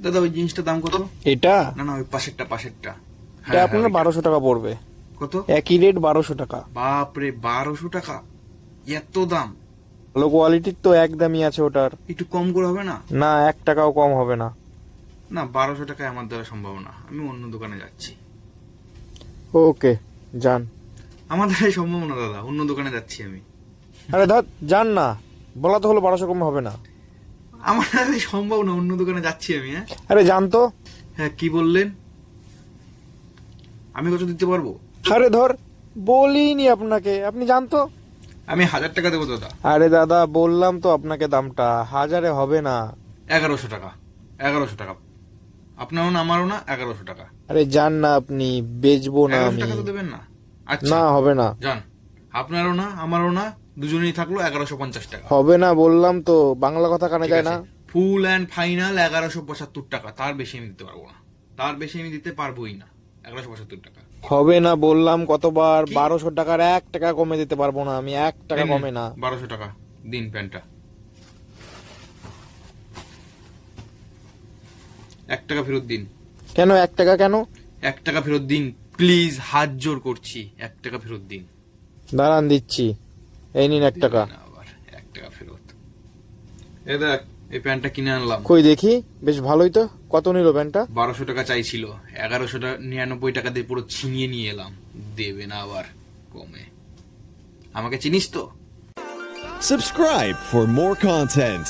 দাদা ওই জিনিসটার দাম কত? এটা না না, ওই পাশেরটা। এটা হ্যাঁ আপনার ওইটা। 1200 টাকা পড়বে। কত? একই রেট 1200 টাকা। বাপরে, 1200 টাকা! এত দাম! ভালো কোয়ালিটির তো একদমই আছে ওটার। একটু কম করে হবে না? না 1 টাকাও কম হবে না। না, 1200 টাকায় আমার দ্বারা সম্ভব না, আমি অন্য দোকানে যাচ্ছি। ওকে যান। আমার দ্বারাই সম্ভব না দাদা, অন্য দোকানে যাচ্ছি আমি। আরে ধর যান না, বলা তো হলো 1200 কম হবে না। আমার দ্বারাই সম্ভব না, অন্য দোকানে যাচ্ছি আমি। হ্যাঁ আরে যান তো। হ্যাঁ, কি বললেন? আমি কত দিতে পারবো? আরে ধর, বলিনি আপনাকে, আপনি যান তো। আমি 1000 টাকা দেবো দাদা। আরে দাদা বললাম তো আপনাকে দামটা, 1000-এ হবে না। 1100 টাকা। 1100 টাকা। আপনারও না আমারও না, 1100 টাকা। আরে যান না, আপনি বেচবো না 1100 আমি। টাকা তো দেবেন না? আচ্ছা না হবে না। যান। আপনারও না আমারও না, দুজনেই থাকলো 1150 টাকা। হবে না বললাম তো, বাংলা কথা কানে ঠিক যায় আছে, না। ফুল অ্যান্ড ফাইনাল 1175 টাকা, তার বেশি আমি দিতে পারবো না। তার বেশি আমি দিতে পারবোই না। 1175 টাকা। হবে না বললাম কতবার, কি? 1200 টাকার 1 টাকা কমে দিতে পারবো না আমি, 1 টাকা নিন, কমে না। 1200 টাকা দিন প্যান্টটা। 1 টাকা ফেরত দিন। কেন 1 টাকা কেন? 1 টাকা ফেরত দিন প্লিজ, হাত জোর করছি, 1 টাকা ফেরত দিন। দাঁড়ান দিচ্ছি, এই নিন 1 টাকা। দিবেন না আবার 1 টাকা ফেরত। এই দেখ, এই প্যান্টটা কিনে আনলাম। কই দেখি, বেশ ভালোই তো। কত নিল প্যান্টটা? 1200 টাকা চাইছিল, 1199 টাকা দিয়ে পুরো ছিনিয়ে নিয়ে এলাম। দেবে না আবার কমে। আমাকে চিনিস তো? Subscribe for more content.